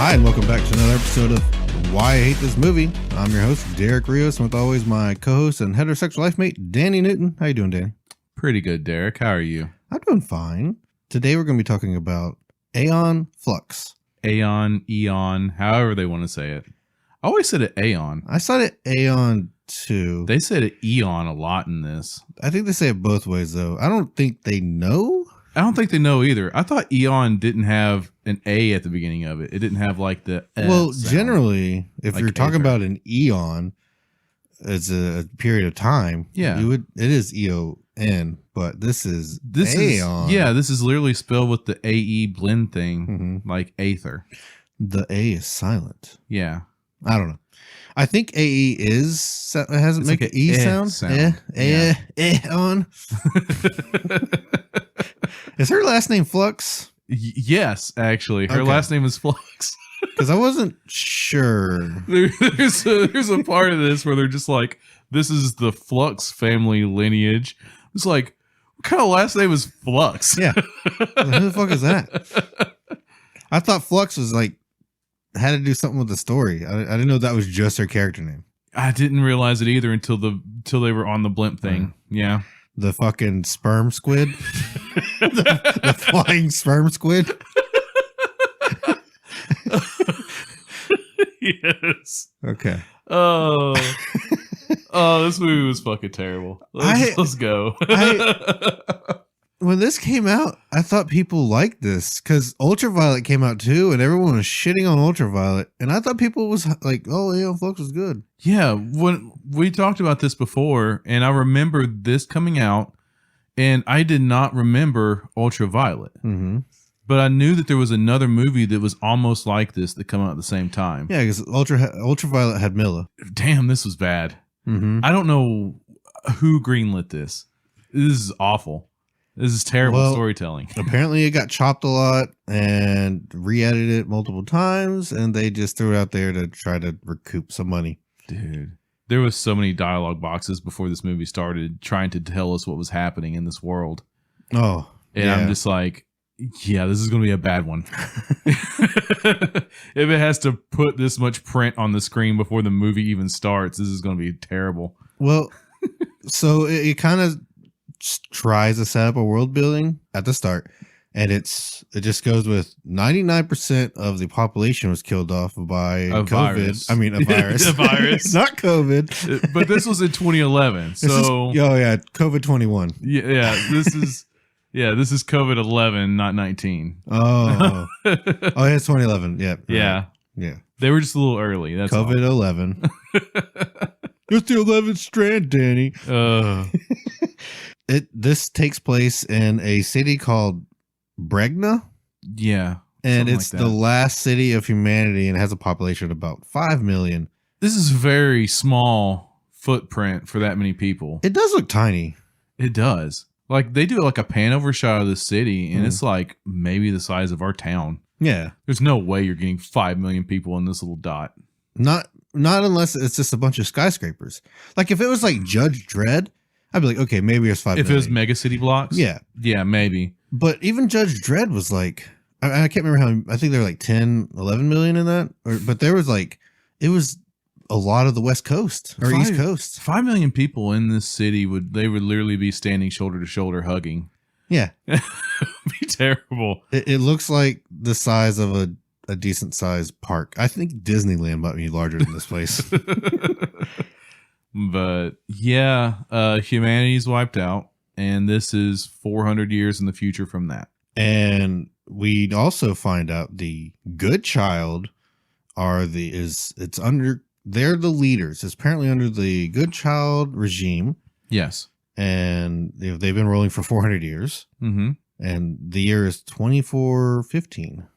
Hi, and welcome back to another episode of Why I Hate This Movie. I'm your host, Derek Rios, and with always my co-host and heterosexual life mate, Danny Newton. How you doing, Danny? Pretty good, Derek. How are you? I'm doing fine. Today we're going to be talking about Aeon, Flux. Eon, however they want to say it. I always said it Aeon. I said it Aeon too. They said it Eon a lot in this. I think they say it both ways, though. I don't think they know. I don't think they know either. I thought Eon didn't have an A at the beginning of it. It didn't have like the Well, sound. Generally, if Like you're talking Aether. about an Eon, it's a period of time. Yeah. It is EON, but this is Aeon. This is literally spelled with the AE blend thing, like Aether. The A is silent. Yeah. I don't know. I think AE has it make like an E sound. On. Is her last name Flux? Yes, actually. Her Okay. last name is Flux. Because I wasn't sure. There's a part of this where they're just like, this is the Flux family lineage. It's like, what kind of last name is Flux? Yeah. Who the fuck is that? I thought Flux was like had to do something with the story. I didn't know that was just her character name. I didn't realize it either until they were on the blimp thing. Yeah. The fucking sperm squid. the flying sperm squid. Yes. Okay. Oh, this movie was fucking terrible. Let's go. When this came out, I thought people liked this because Ultraviolet came out too, and everyone was shitting on Ultraviolet, and I thought people was like, "Oh, Aeon Flux was good." Yeah, when we talked about this before, and I remember this coming out, and I did not remember Ultraviolet, but I knew that there was another movie that was almost like this that came out at the same time. Yeah, because Ultraviolet had Milla. Damn, this was bad. I don't know who greenlit this. This is awful. This is terrible storytelling. Apparently, it got chopped a lot and re-edited it multiple times, and they just threw it out there to try to recoup some money. Dude, there was so many dialogue boxes before this movie started trying to tell us what was happening in this world. Oh, and I'm just like, yeah, this is going to be a bad one. If it has to put this much print on the screen before the movie even starts, this is going to be terrible. Well, so it kind of tries to set up a world building at the start, and it just goes with 99% of the population was killed off by COVID. Virus. I mean, a virus. A virus. Not COVID. But this was in 2011. So COVID 21. Yeah, this is COVID 11, not 19. Oh, it's 2011. Yeah. Yeah. Yeah. They were just a little early. That's COVID 11. It's the 11th strand, Danny. This takes place in a city called Bregna. Yeah. And it's the last city of humanity and has a population of about 5 million. This is a very small footprint for that many people. It does look tiny. It does. Like they do like a pan over shot of the city and it's like maybe the size of our town. Yeah. There's no way you're getting 5 million people in this little dot. Not unless it's just a bunch of skyscrapers. Like if it was like Judge Dredd, I'd be like, okay, maybe it's 5 million. If it was mega city blocks? Yeah. Yeah, maybe. But even Judge Dredd was like, I can't remember how, I think there were like 10, 11 million in that. But there was like, it was a lot of the West Coast or East Coast. 5 million people in this city would literally be standing shoulder to shoulder hugging. Yeah. It'd be terrible. It looks like the size of a decent sized park. I think Disneyland might be larger than this place. But yeah, humanity's wiped out, and this is 400 years in the future from that. And we also find out the good child they're the leaders. It's apparently under the good child regime. Yes. And they've been rolling for 400 years. Mm-hmm. And the year is 2415.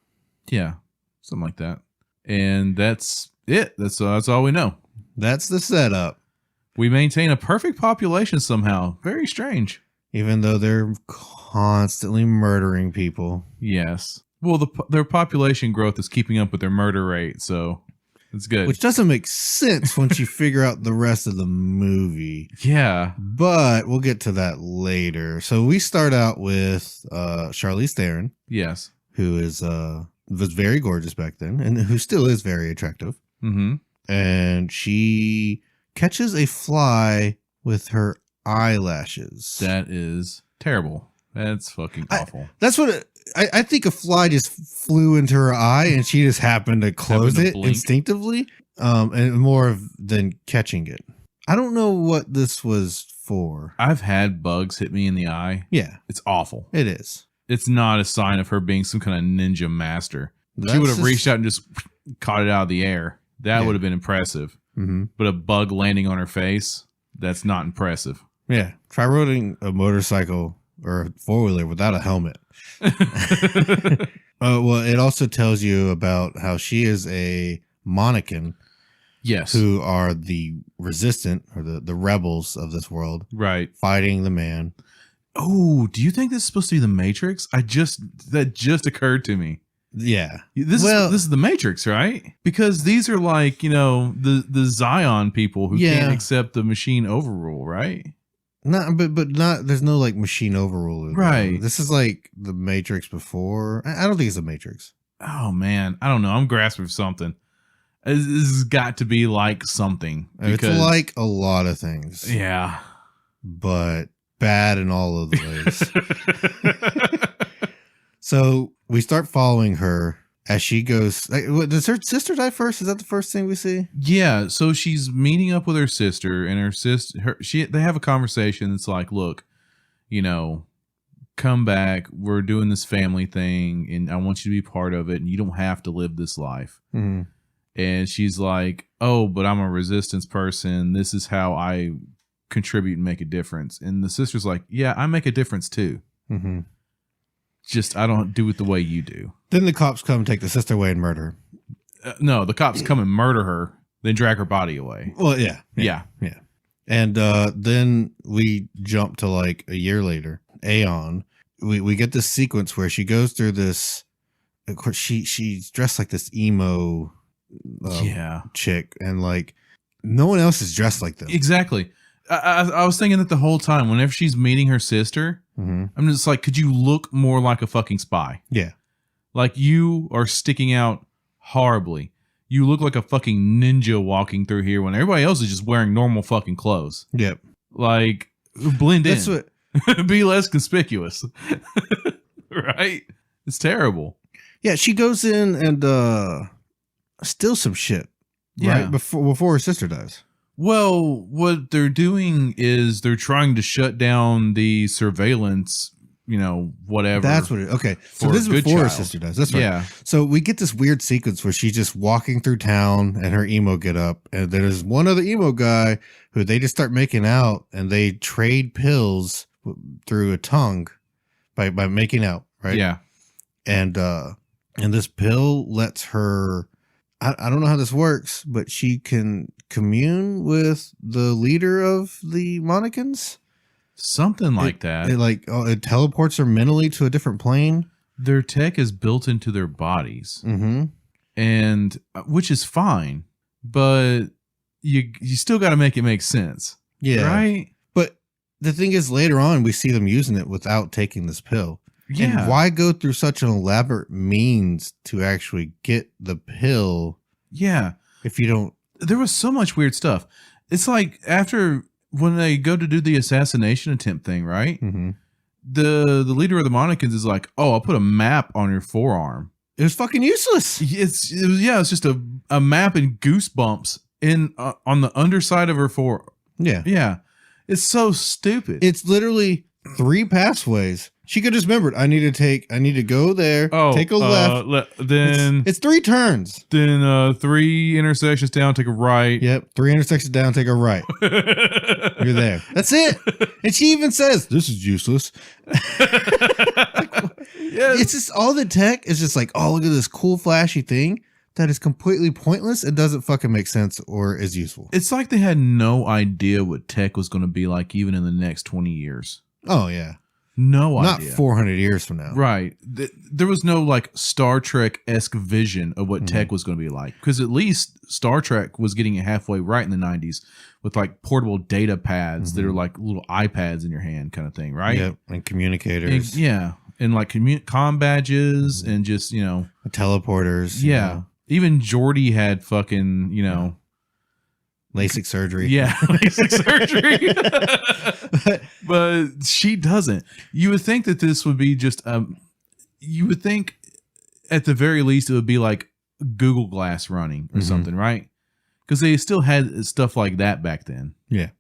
Yeah, something like that. And that's it. That's all we know. That's the setup. We maintain a perfect population somehow. Very strange. Even though they're constantly murdering people. Yes. Well, their population growth is keeping up with their murder rate, so it's good. Which doesn't make sense once you figure out the rest of the movie. Yeah. But we'll get to that later. So we start out with Charlize Theron. Yes. Who is was very gorgeous back then and who still is very attractive. Mm-hmm. And she catches a fly with her eyelashes. That is terrible. That's fucking awful. That's what I think a fly just flew into her eye and she just happened to close it instinctively, and more than catching it. I don't know what this was for. I've had bugs hit me in the eye. Yeah. It's awful. It is. It's not a sign of her being some kind of ninja master. She would have reached out and just caught it out of the air. That would have been impressive. Mm-hmm. But a bug landing on her face, that's not impressive. Yeah. Try riding a motorcycle or a four-wheeler without a helmet. Well, it also tells you about how she is a Monacan. Yes. Who are the resistant or the rebels of this world. Right. Fighting the man. Oh, do you think this is supposed to be the Matrix? That just occurred to me. Yeah. This is the Matrix, right? Because these are like, the Zion people who can't accept the machine overrule, right? Not, but not. There's no like machine overrule, right? This is like the Matrix before. I don't think it's the Matrix. Oh man, I don't know. I'm grasping for something. This has got to be like something. Because, it's like a lot of things. Yeah, but bad in all of the ways. So we start following her as she goes. Does her sister die first? Is that the first thing we see? Yeah. So she's meeting up with her sister, and they have a conversation. It's like, look, come back. We're doing this family thing, and I want you to be part of it. And you don't have to live this life. Mm-hmm. And she's like, oh, but I'm a resistance person. This is how I contribute and make a difference. And the sister's like, yeah, I make a difference too. Mm-hmm. Just I don't do it the way you do. Then the cops come take the sister away and murder her. No, the cops come and murder her, then drag her body away. Well, yeah. And then we jump to like a year later. Aeon. We get this sequence where she goes through this. Of course, she's dressed like this emo chick, and like no one else is dressed like them. Exactly. I was thinking that the whole time. Whenever she's meeting her sister, I'm just like, could you look more like a fucking spy? Yeah. Like you are sticking out horribly. You look like a fucking ninja walking through here when everybody else is just wearing normal fucking clothes. Yep. Like blend in. That's what. Be less conspicuous. Right? It's terrible. Yeah, she goes in and steals some shit. Yeah. Right before her sister dies. Well, what they're doing is they're trying to shut down the surveillance, whatever. That's what okay. So this is before her sister dies. That's right. Yeah. So we get this weird sequence where she's just walking through town and her emo get up, and there's one other emo guy who they just start making out, and they trade pills through a tongue by making out, right? Yeah. And this pill lets her. I don't know how this works, but she can commune with the leader of the Monacans. Something like that. It teleports her mentally to a different plane. Their tech is built into their bodies, and which is fine, but you still got to make it make sense. Yeah, right. But the thing is, later on, we see them using it without taking this pill. Yeah. And why go through such an elaborate means to actually get the pill? Yeah. If you don't. There was so much weird stuff. It's like when they go to do the assassination attempt thing, right? Mm-hmm. The leader of the Monacans is like, oh, I'll put a map on your forearm. It was fucking useless. It's just a map and goosebumps on the underside of her forearm. Yeah. Yeah. It's so stupid. It's literally 3 pathways. She could just remember, I need to go there, take a left. Then it's 3 turns. Then 3 intersections down, take a right. Yep. 3 intersections down, take a right. You're there. That's it. And she even says, this is useless. Yes. It's just all the tech is just like, oh, look at this cool flashy thing that is completely pointless. It doesn't fucking make sense or is useful. It's like they had no idea what tech was going to be like even in the next 20 years. Oh, yeah. No idea. Not 400 years from now. Right. There was no like Star Trek-esque vision of what tech was going to be like. Because at least Star Trek was getting it halfway right in the 90s with like portable data pads that are like little iPads in your hand kind of thing, right? Yep. And communicators. and like comm badges and just, teleporters. Yeah. Even Jordy had fucking, LASIK surgery. Yeah, LASIK surgery. But she doesn't. You would think that this would be just, you would think at the very least it would be like Google Glass running or something, right? Because they still had stuff like that back then. Yeah.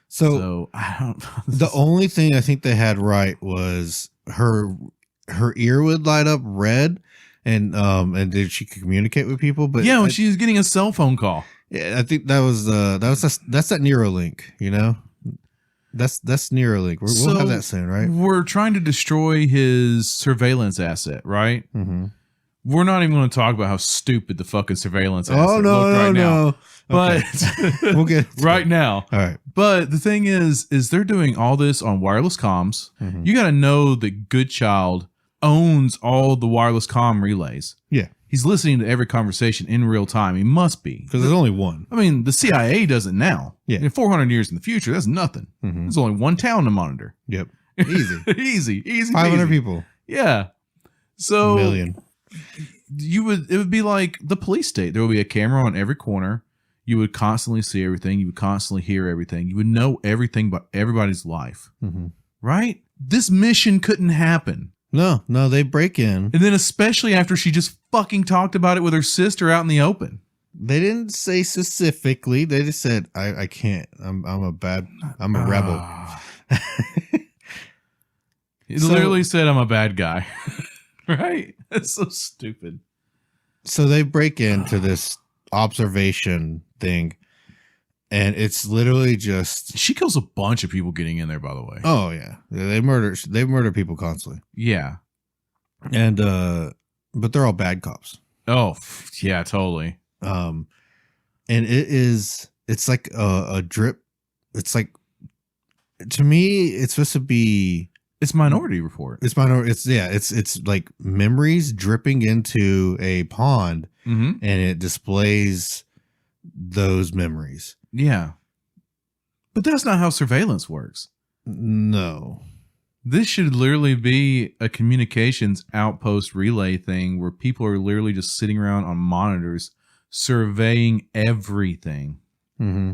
So I don't. The only thing I think they had right was her ear would light up red, and did she could communicate with people? But yeah, when she was getting a cell phone call. Yeah, I think that's that Neuralink. That's Neuralink. We'll have that soon, right? We're trying to destroy his surveillance asset, right? Mm-hmm. We're not even going to talk about how stupid the fucking surveillance asset looked right now. But we'll get right now. All right. But the thing is they're doing all this on wireless comms. Mm-hmm. You got to know that Goodchild owns all the wireless comm relays. Yeah. He's listening to every conversation in real time. He must be. Because there's only one. I mean, the CIA does it now. Yeah. In 400 years in the future, that's nothing. Mm-hmm. There's only one town to monitor. Yep. Easy. easy. 500 people. Yeah. So a million. It would be like the police state. There would be a camera on every corner. You would constantly see everything. You would constantly hear everything. You would know everything about everybody's life. Mm-hmm. Right? This mission couldn't happen. No, they break in. And then especially after she just fucking talked about it with her sister out in the open. They didn't say specifically. They just said, I can't. I'm a rebel. He literally said, I'm a bad guy. Right? That's so stupid. So they break into this observation thing, and it's literally just... She kills a bunch of people getting in there, by the way. Oh, yeah. They murder people constantly. Yeah. And, but they're all bad cops. Oh, yeah, totally. And it's like a drip. It's like, to me, it's supposed to be... It's Minority Report. It's like memories dripping into a pond, and it displays those memories. Yeah. But that's not how surveillance works. No. This should literally be a communications outpost relay thing where people are literally just sitting around on monitors surveying everything. Mm-hmm.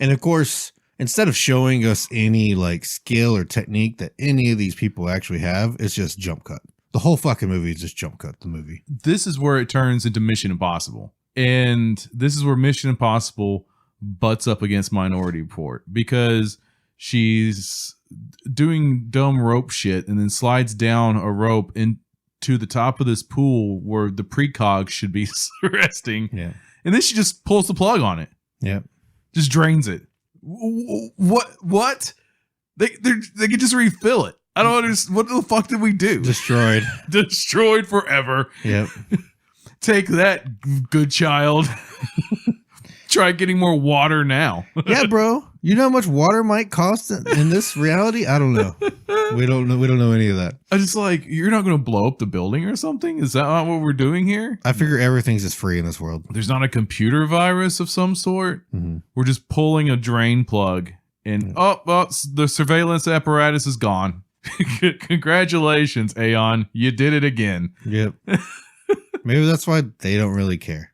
And of course, instead of showing us any like skill or technique that any of these people actually have, it's just jump cut. The whole fucking movie is just jump cut the movie. This is where it turns into Mission Impossible. And this is where Mission Impossible butts up against Minority Report because she's doing dumb rope shit and then slides down a rope into the top of this pool where the precog should be resting. Yeah. And then she just pulls the plug on it. Yeah. Just drains it. What? They could just refill it. I don't understand. What the fuck did we do? Destroyed forever. Yep. Take that, Goodchild. Try getting more water now. Yeah, bro. You know how much water might cost in this reality? I don't know. We don't know any of that. I just like, you're not going to blow up the building or something? Is that not what we're doing here? I figure everything's just free in this world. There's not a computer virus of some sort. Mm-hmm. We're just pulling a drain plug and the surveillance apparatus is gone. Congratulations, Aeon. You did it again. Yep. Maybe that's why they don't really care.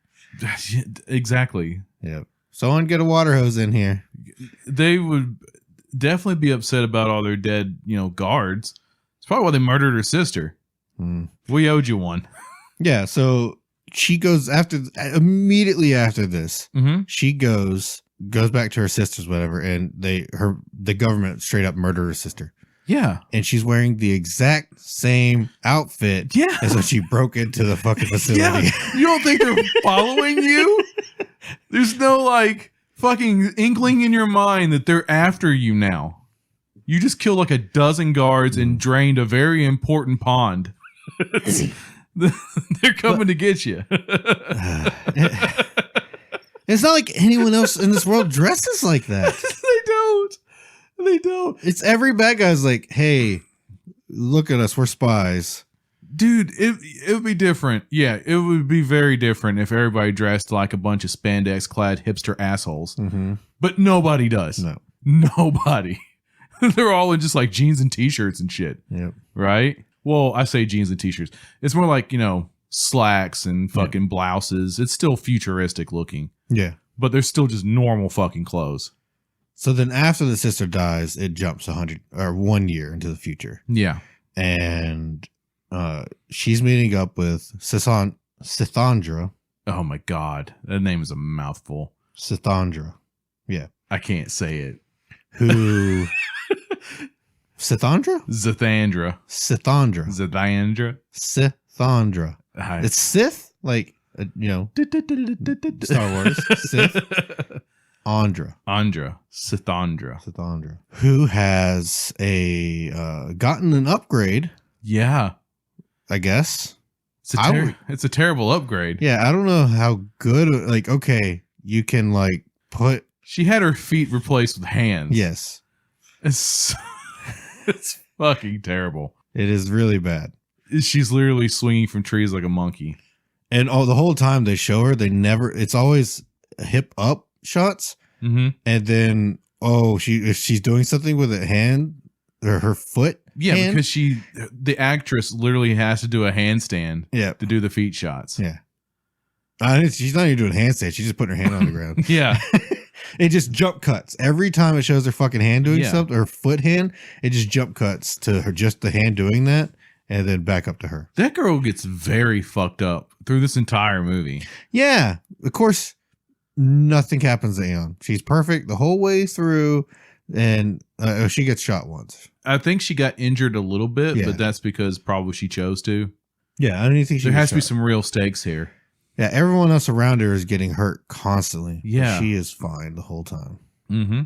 Exactly. Yep. Someone get a water hose in here. They would definitely be upset about all their dead, guards. It's probably why they murdered her sister. We owed you one. Yeah. So she goes immediately after this. Mm-hmm. She goes back to her sister's, whatever, and the government straight up murdered her sister. Yeah. And she's wearing the exact same outfit as when she broke into the fucking facility. Yeah. You don't think they're following you? There's no fucking inkling in your mind that they're after you now. You just killed like a dozen guards and drained a very important pond. They're coming to get you. It's not like anyone else in this world dresses like that. They don't. It's every bad guy's like, hey, look at us. We're spies. Dude, it would be different. Yeah, it would be very different if everybody dressed like a bunch of spandex-clad hipster assholes. Mm-hmm. But nobody does. No. Nobody. They're all in just like jeans and t-shirts and shit. Yep. Right? Well, I say jeans and t-shirts. It's more like, slacks and fucking blouses. It's still futuristic looking. Yeah. But they're still just normal fucking clothes. So then after the sister dies, it jumps 1 year into the future. Yeah. And she's meeting up with Sithandra. Oh my God. That name is a mouthful. Sithandra. Yeah. I can't say it. Who... Sithandra? Zathandra. Sithandra. Zathandra. Sithandra. It's Sith? Like, Star Wars. Sith. Andra. Sithandra. Who has gotten an upgrade. Yeah. I guess. It's a terrible upgrade. Yeah, I don't know how good, like, okay, you can, like, put... She had her feet replaced with hands. Yes. It's fucking terrible. It is really bad. She's literally swinging from trees like a monkey. And the whole time they show her, it's always hip up shots. Mm-hmm. And then, if she's doing something with a hand or her foot. Yeah, hand, because the actress literally has to do a handstand to do the feet shots. Yeah. She's not even doing handstand. She's just putting her hand on the ground. Yeah. It just jump cuts. Every time it shows her fucking hand doing something, her foot hand, it just jump cuts to her, just the hand doing that, and then back up to her. That girl gets very fucked up through this entire movie. Yeah. Of course, nothing happens to Aeon. She's perfect the whole way through, and she gets shot once. I think she got injured a little bit, but that's because probably she chose to. Yeah, I don't think there has to be some real stakes here. Yeah, everyone else around her is getting hurt constantly. Yeah. She is fine the whole time. Mm-hmm.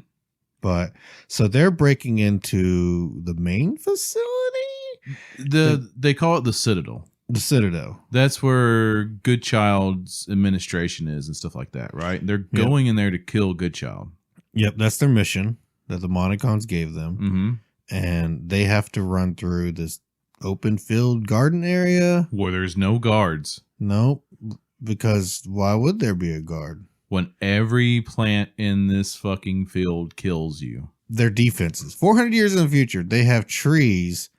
But, so they're breaking into the main facility? They call it the Citadel. The Citadel. That's where Goodchild's administration is and stuff like that, right? They're going in there to kill Goodchild. Yep, that's their mission that the Monicons gave them. Mm-hmm. And they have to run through this open field garden area. Where there's no guards. Nope. Because why would there be a guard? When every plant in this fucking field kills you. Their defenses. 400 years in the future, they have trees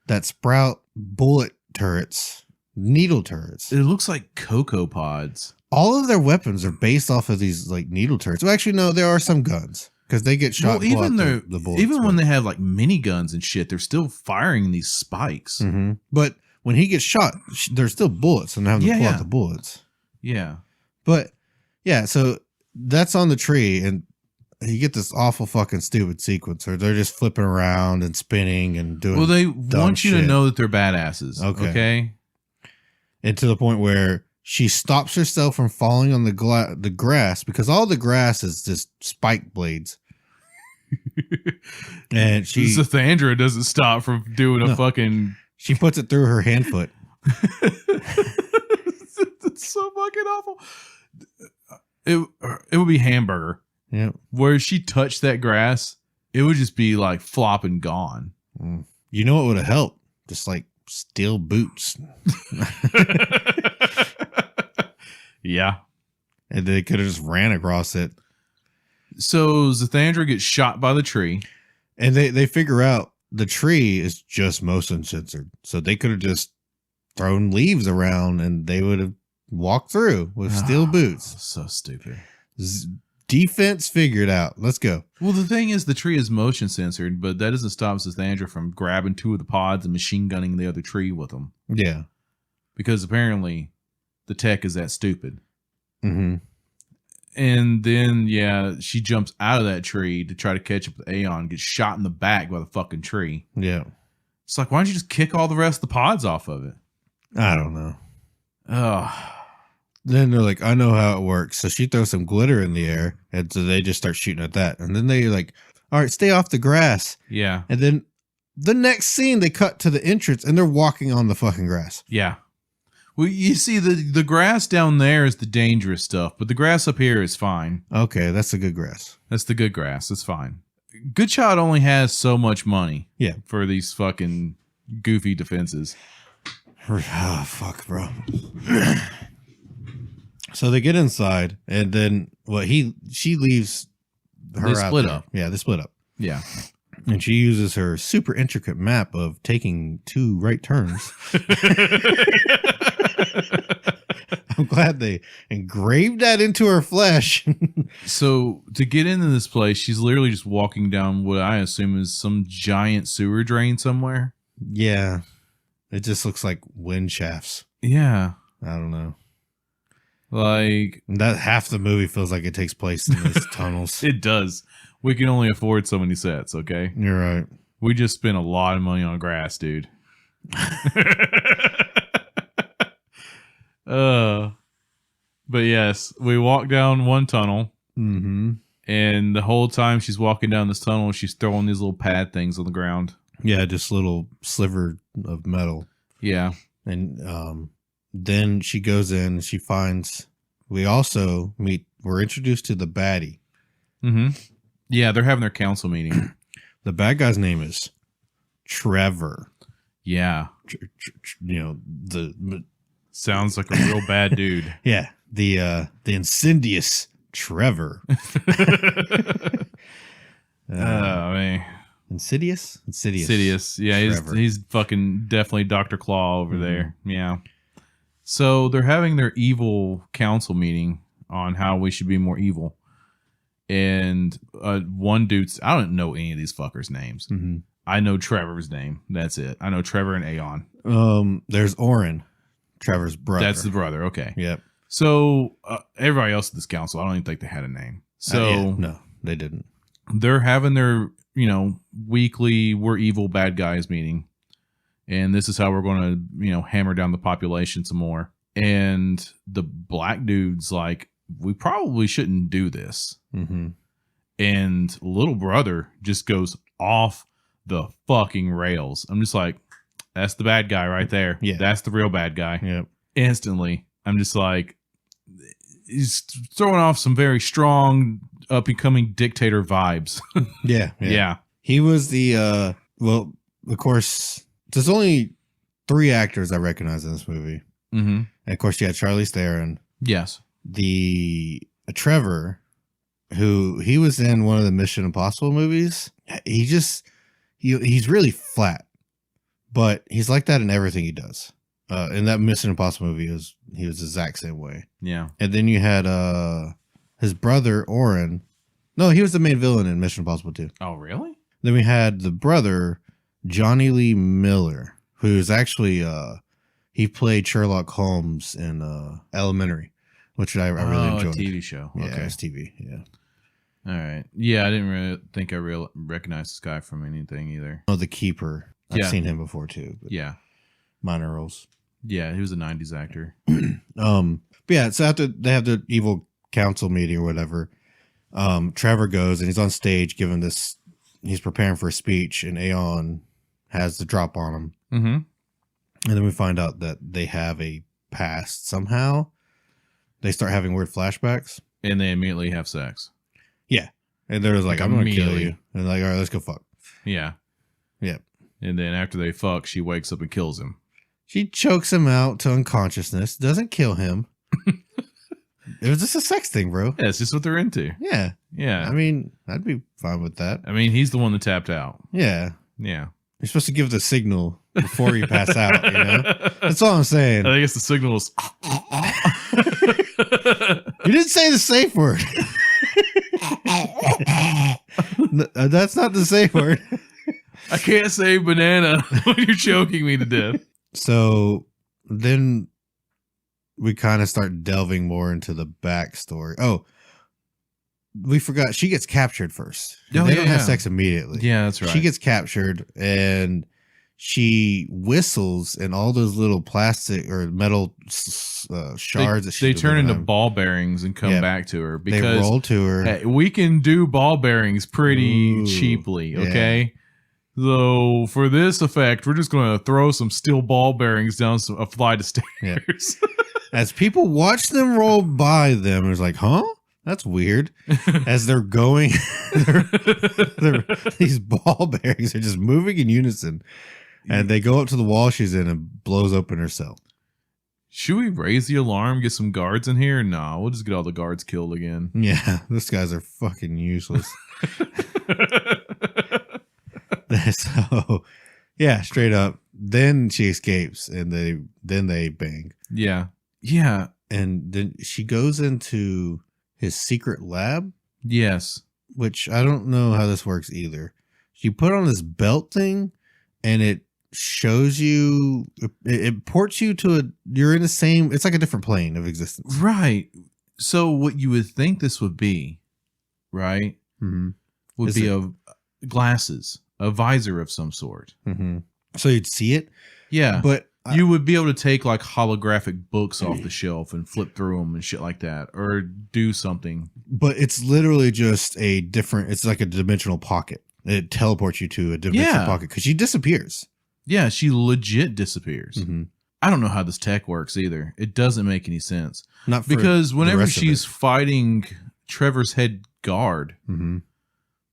that sprout bullet turrets, needle turrets. It looks like cocoa pods. All of their weapons are based off of these like needle turrets. Well, actually, no, there are some guns because they get shot. Well, even the bullets, even when they have like miniguns and shit, they're still firing these spikes. Mm-hmm. But when he gets shot, there's still bullets, and having to pull out the bullets. Yeah. But yeah, so that's on the tree, and you get this awful fucking stupid sequence where they're just flipping around and spinning and doing. Well, they want you to know that they're badasses. Okay. And to the point where she stops herself from falling on the grass because all the grass is just spike blades. And Zathandra doesn't stop from doing a fucking. She puts it through her hand foot. It's so fucking awful. It would be Hamburger. Yeah. Where she touched that grass, it would just be like flop and gone. You know what would have helped? Just like steel boots. Yeah. And they could have just ran across it. So Zathandra gets shot by the tree. And they figure out the tree is just motion censored. So they could have just thrown leaves around and they would have walked through with steel boots. So stupid. Defense figured out. Let's go. Well, the thing is, the tree is motion censored, but that doesn't stop Zathandra from grabbing two of the pods and machine gunning the other tree with them. Yeah. Because apparently the tech is that stupid. Mm-hmm. And then, she jumps out of that tree to try to catch up with Aeon, gets shot in the back by the fucking tree. Yeah. It's like, why don't you just kick all the rest of the pods off of it? I don't know. Ugh. Then they're like, I know how it works. So she throws some glitter in the air, and so they just start shooting at that. And then they're like, all right, stay off the grass. Yeah. And then the next scene, they cut to the entrance, and they're walking on the fucking grass. Yeah. Well, you see, the grass down there is the dangerous stuff, but the grass up here is fine. Okay, that's the good grass. That's the good grass. It's fine. Goodchild only has so much money. Yeah. For these fucking goofy defenses. Oh, fuck, bro. So they get inside, and then she leaves her. They split up. Yeah, they split up. Yeah. And she uses her super intricate map of taking 2 right turns. I'm glad they engraved that into her flesh. So to get into this place, she's literally just walking down what I assume is some giant sewer drain somewhere. Yeah. It just looks like wind shafts. Yeah. I don't know. Like That half the movie feels like it takes place in these tunnels. it does. We can only afford so many sets, okay? You're right. We just spent a lot of money on grass, dude. But yes, we walk down one tunnel, Mm-hmm. and the whole time she's walking down this tunnel, she's throwing these little pad things on the ground. Yeah, just little sliver of metal. Yeah. And then she goes in and she finds, we're introduced to the baddie. Mm-hmm. Yeah, they're having their council meeting. The bad guy's name is Trevor. Yeah. The Sounds like a real bad dude. yeah, the insidious Trevor. Man. Insidious. Yeah, Trevor. he's fucking definitely Dr. Claw over there. Yeah. So they're having their evil council meeting on how we should be more evil. And one dude's, I don't know any of these fuckers' names. Mm-hmm. I know Trevor's name. That's it. I know Trevor and Aeon. There's Oren, Trevor's brother. That's the brother. Okay. Yep. So everybody else at this council, I don't even think they had a name. So no, they didn't. They're having their, weekly we're evil bad guys meeting. And this is how we're going to, hammer down the population some more. And the black dude's like, we probably shouldn't do this. Mm-hmm. And little brother just goes off the fucking rails. I'm just like, that's the bad guy right there. Yeah. That's the real bad guy. Yep. Instantly. I'm just like, he's throwing off some very strong up and coming dictator vibes. Yeah. He was the, well, of course, there's only 3 actors I recognize in this movie. Mm-hmm. And of course, you had Charlize Theron. Yes. The Trevor, who he was in one of the Mission Impossible movies. He's really flat, but he's like that in everything he does. In that Mission Impossible movie, he was the exact same way. Yeah. And then you had his brother Oren. No, he was the main villain in Mission Impossible 2. Oh, really? Then we had the brother Johnny Lee Miller, who's actually he played Sherlock Holmes in Elementary. Which I really enjoyed. A TV show. Yeah, Okay. it's TV. Yeah. All right. Yeah, I didn't really think I recognized this guy from anything either. Oh, the Keeper. I've Yeah. seen him before too. But Yeah. minor roles. Yeah, he was a 90s actor. But yeah, so after they have the evil council meeting or whatever, Trevor goes and he's on stage giving this. He's preparing for a speech, and Aeon has the drop on him. Mm-hmm. And then we find out that they have a past somehow. They start having weird flashbacks. And they immediately have sex. Yeah. And they're just like, I'm going to kill Immediately. you. And they're like, all right, let's go fuck. Yeah. Yep. And then after they fuck, she wakes up and kills him. She chokes him out to unconsciousness, doesn't kill him. It was just a sex thing, bro. Yeah, it's just what they're into. Yeah. Yeah. I mean, I'd be fine with that. I mean, he's the one that tapped out. Yeah. Yeah. You're supposed to give the signal before you pass out, you know? That's all I'm saying. I guess the signal is. You didn't say the safe word. That's not the safe word. I can't say banana when you're choking me to death. So then we kind of start delving more into the backstory. Oh, we forgot. She gets captured first. Oh, they don't have yeah. sex immediately. Yeah, that's right. She gets captured and she whistles, and all those little plastic or metal shards that they turn into ball bearings and come back to her because they roll to her. Hey, we can do ball bearings pretty Ooh, cheaply. yeah. Okay. So for this effect, we're just going to throw some steel ball bearings down a flight of stairs. Yeah. As people watch them roll by them, it's like, huh? That's weird. As they're going, these ball bearings are just moving in unison. And they go up to the wall she's in and blows open her cell. Should we raise the alarm, get some guards in here? No, we'll just get all the guards killed again. Yeah, those guys are fucking useless. So yeah, straight up. Then she escapes, and they bang. Yeah. Yeah. And then she goes into his secret lab. Yes. Which I don't know how this works either. You put on this belt thing, and it shows you, it ports you to you're in the same, it's like a different plane of existence. Right. So what you would think this would be, right? Mm-hmm. Would be a glasses, a visor of some sort. Mm-hmm. So you'd see it. Yeah. But you would be able to take like holographic books off the shelf and flip through them and shit like that, or do something. But it's literally just it's like a dimensional pocket. It teleports you to a dimensional pocket because she disappears. Yeah, she legit disappears. Mm-hmm. I don't know how this tech works either. It doesn't make any sense. Not for because whenever she's fighting Trevor's head guard, mm-hmm.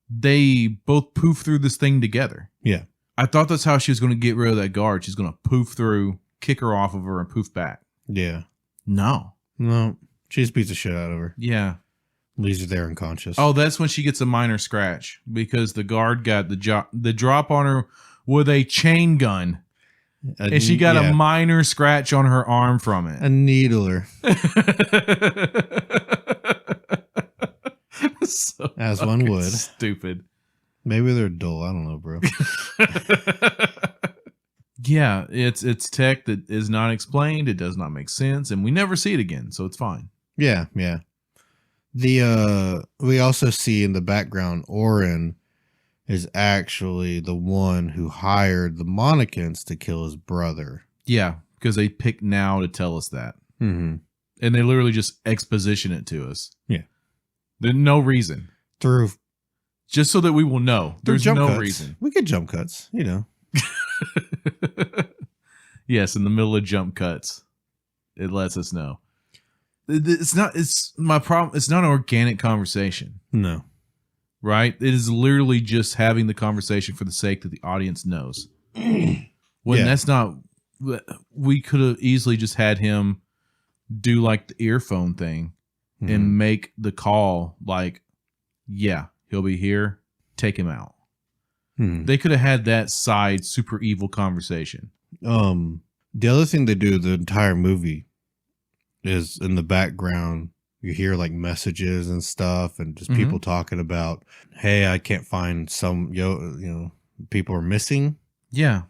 they both poof through this thing together. Yeah. I thought that's how she was going to get rid of that guard. She's going to poof through, kick her off of her, and poof back. Yeah. No. She just beats the shit out of her. Yeah. Leaves her there unconscious. Oh, that's when she gets a minor scratch because the guard got the drop on her with a chain gun. And she got a minor scratch on her arm from it. A needler. So as one would. Stupid. Maybe they're dull. I don't know, bro. Yeah, it's tech that is not explained. It does not make sense, and we never see it again, so it's fine. Yeah, yeah. We also see in the background Oren is actually the one who hired the Monicans to kill his brother. Yeah, because they picked now to tell us that. Mm-hmm. And they literally just exposition it to us. Yeah. There's no reason. Just so that we will know. There's no reason. We get jump cuts, you know. Yes, in the middle of jump cuts. It lets us know. It's my problem. It's not an organic conversation. No. Right? It is literally just having the conversation for the sake that the audience knows. When that's not, we could have easily just had him do like the earphone thing and make the call like, yeah, he'll be here. Take him out. They could have had that side super evil conversation. The other thing they do the entire movie is in the background, you hear like messages and stuff and just people talking about, hey, I can't find people are missing. Yeah.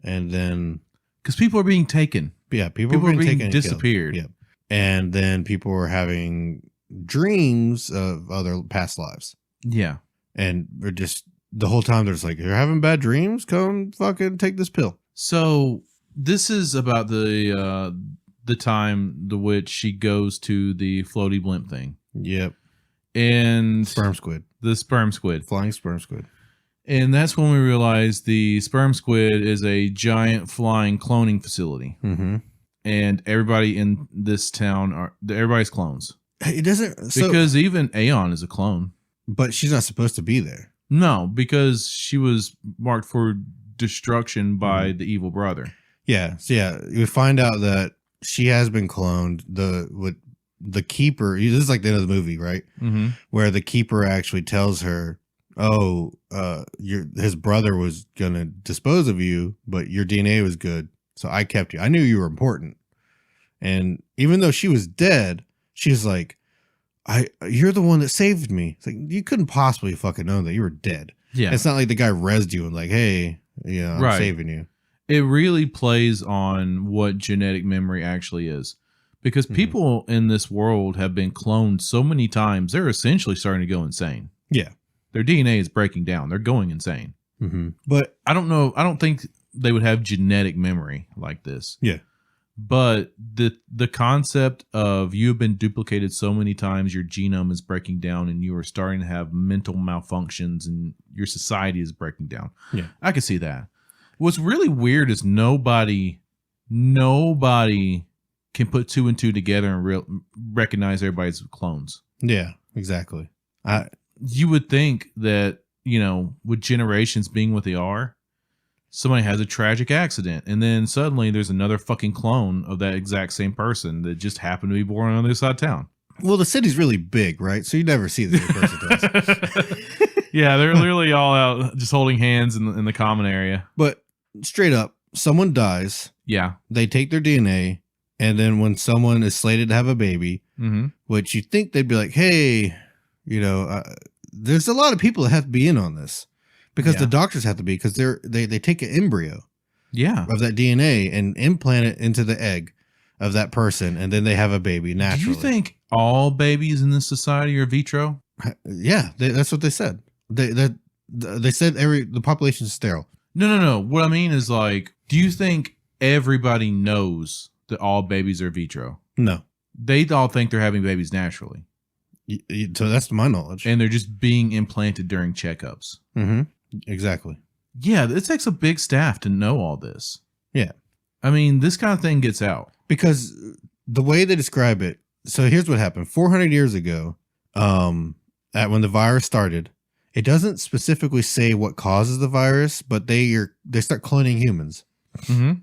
And then because people are being taken. Yeah. People are being taken, disappeared. Yeah. And then people were having dreams of other past lives. Yeah. And they're just the whole time they're just like, you're having bad dreams? Come fucking take this pill. So this is about the time the which she goes to the floaty blimp thing. Yep. And sperm squid. The sperm squid. Flying sperm squid. And that's when we realized the sperm squid is a giant flying cloning facility. Mm-hmm. And everybody in this town everybody's clones. It doesn't because even Aeon is a clone. But she's not supposed to be there. No, because she was marked for destruction by the evil brother. Yeah. So yeah, you find out that she has been cloned. The keeper, this is like the end of the movie, right? Mm-hmm. Where the keeper actually tells her, his brother was going to dispose of you, but your DNA was good. So I kept you. I knew you were important. And even though she was dead, she's like, you're the one that saved me. It's like, you couldn't possibly fucking know that you were dead. Yeah. It's not like the guy rezzed you and like, hey, I'm saving you. It really plays on what genetic memory actually is. Because people in this world have been cloned so many times, they're essentially starting to go insane. Yeah. Their DNA is breaking down. They're going insane. Mm-hmm. But I don't know. I don't think they would have genetic memory like this. Yeah. But the concept of you have been duplicated so many times, your genome is breaking down and you are starting to have mental malfunctions and your society is breaking down. Yeah. I can see that. What's really weird is nobody can put two and two together and recognize everybody's clones. Yeah, exactly. You would think that, with generations being what they are, somebody has a tragic accident and then suddenly there's another fucking clone of that exact same person that just happened to be born on the other side of town. Well, the city's really big, right? So you never see the same person twice. Yeah, they're literally all out just holding hands in the common area. But straight up, someone dies. Yeah. They take their DNA. And then when someone is slated to have a baby, which you think they'd be like, hey, there's a lot of people that have to be in on this because the doctors have to be because they take an embryo of that DNA and implant it into the egg of that person. And then they have a baby naturally. Do you think all babies in this society are vitro? Yeah, that's what they said. They said the population is sterile. No. What I mean is like, do you think everybody knows that all babies are vitro? No. They all think they're having babies naturally. So that's to my knowledge. And they're just being implanted during checkups. Mm-hmm. Exactly. Yeah, it takes a big staff to know all this. Yeah. I mean, this kind of thing gets out. Because the way they describe it, so here's what happened. 400 years ago, when the virus started, it doesn't specifically say what causes the virus, but they start cloning humans. Mm-hmm.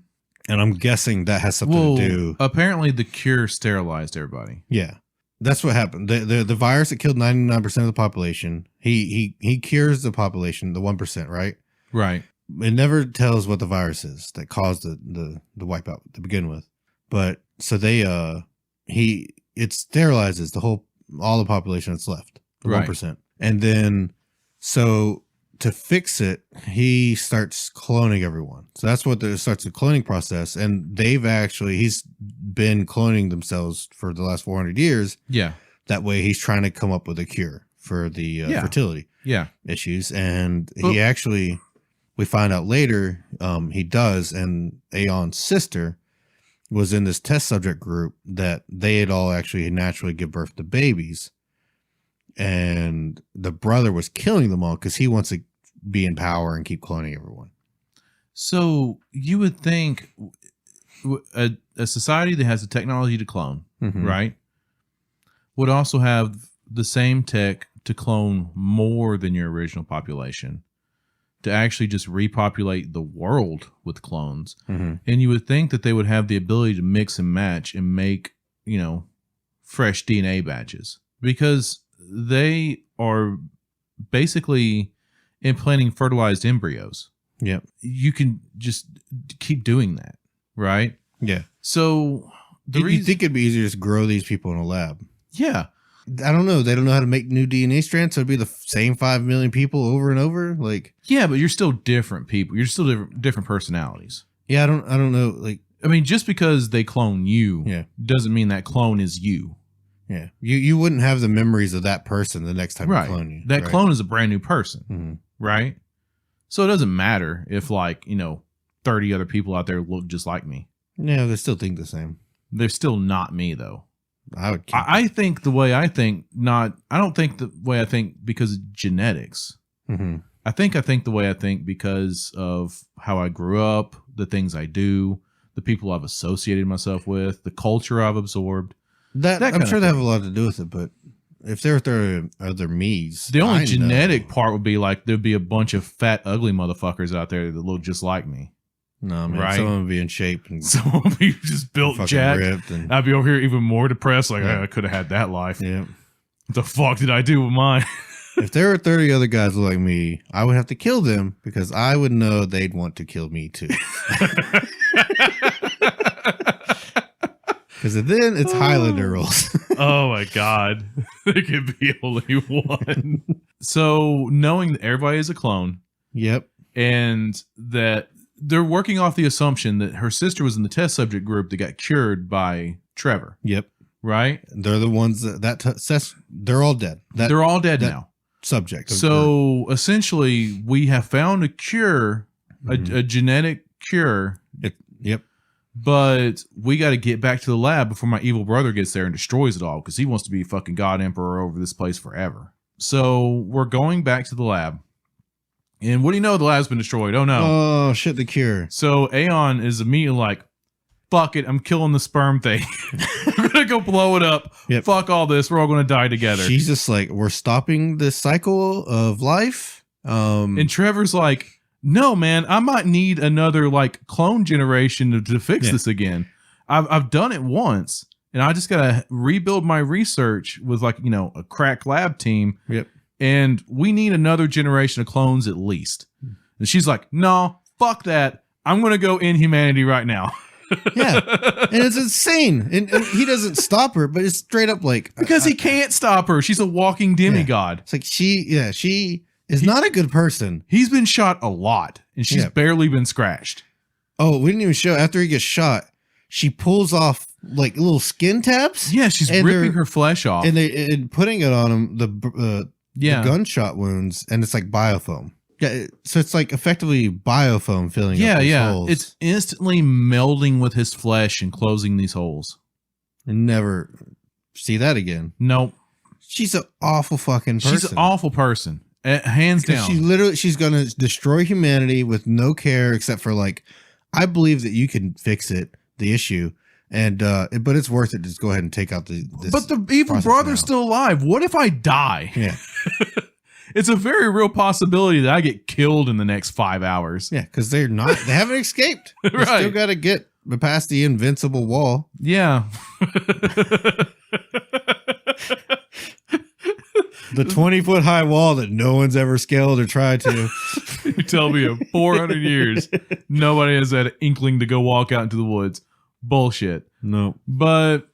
And I'm guessing that has something to do. Apparently the cure sterilized everybody. Yeah. That's what happened. The virus that killed 99% of the population, he cures the population, the 1%, right? Right. It never tells what the virus is that caused the wipeout to begin with. But so it sterilizes all the population that's left, the 1%. And then so to fix it, he starts cloning everyone. So that's what starts the cloning process. And he's been cloning themselves for the last 400 years. Yeah. That way he's trying to come up with a cure for the fertility issues. And we find out later, he does. And Aeon's sister was in this test subject group that they had all actually naturally give birth to babies. And the brother was killing them all because he wants to be in power and keep cloning everyone. So you would think a society that has the technology to clone, right, would also have the same tech to clone more than your original population, to actually just repopulate the world with clones. And you would think that they would have the ability to mix and match and make, fresh DNA batches, because they are basically implanting fertilized embryos. Yeah. You can just keep doing that, right? Yeah. So you think it'd be easier to just grow these people in a lab? Yeah. I don't know. They don't know how to make new DNA strands, so it'd be the same 5 million people over and over. Like, yeah, but you're still different people. You're still different personalities. Yeah, I don't know. Like, I mean, just because they clone you, doesn't mean that clone is you. Yeah, you wouldn't have the memories of that person the next time you clone you. That clone is a brand new person, right? So it doesn't matter if 30 other people out there look just like me. Yeah, they still think the same. They're still not me though. I think the way I think, I don't think the way I think because of genetics. I think the way I think because of how I grew up, the things I do, the people I've associated myself with, the culture I've absorbed. I'm sure they have a lot to do with it, but if there are other me's, the only genetic part would be there'd be a bunch of fat, ugly motherfuckers out there that look just like me. No, man, right? Someone would be in shape and someone would be just built jacked. And I'd be over here even more depressed. I could have had that life. Yeah. What the fuck did I do with mine? If there were 30 other guys like me, I would have to kill them because I would know they'd want to kill me too. Because then it's Highlander rules. Oh my God. There could be only one. So knowing that everybody is a clone. Yep. And that they're working off the assumption that her sister was in the test subject group that got cured by Trevor. Yep. Right? They're the ones they're all dead. They're all dead now. Subject. So essentially we have found a cure, a genetic cure. Yep. But we got to get back to the lab before my evil brother gets there and destroys it all because he wants to be fucking God Emperor over this place forever. So we're going back to the lab. And what do you know? The lab's been destroyed. Oh, no. Oh, shit, the cure. So Aeon is immediately like, fuck it. I'm killing the sperm thing. We're going to go blow it up. Yep. Fuck all this. We're all going to die together. She's just like, we're stopping this cycle of life. And Trevor's like, no, man, I might need another clone generation to fix this again. I've done it once, and I just gotta rebuild my research with a crack lab team. Yep. and we need another generation of clones at least. And she's like, no, fuck that. I'm going to go in humanity right now. Yeah. And it's insane. And he doesn't stop her, but it's straight up like... Because he can't stop her. She's a walking demigod. Yeah. It's like she is not a good person. He's been shot a lot, and she's barely been scratched. Oh, we didn't even show. After he gets shot, she pulls off like little skin tabs. Yeah, she's ripping her flesh off. And putting it on him, the gunshot wounds, and it's like biofoam. Yeah, so it's like effectively biofoam filling up these holes. It's instantly melding with his flesh and closing these holes. And never see that again. Nope. She's an awful fucking person. She's an awful person. Hands down. She's going to destroy humanity with no care except for like, I believe that you can fix it, the issue. And but it's worth it to just go ahead and take out this. But the evil brother's still alive. What if I die? Yeah. It's a very real possibility that I get killed in the next 5 hours. Yeah, because they haven't escaped. They Right. still got to get past the invincible wall. Yeah. The 20-foot high wall that no one's ever scaled or tried to. You tell me in 400 years, nobody has had an inkling to go walk out into the woods. Bullshit. No. But,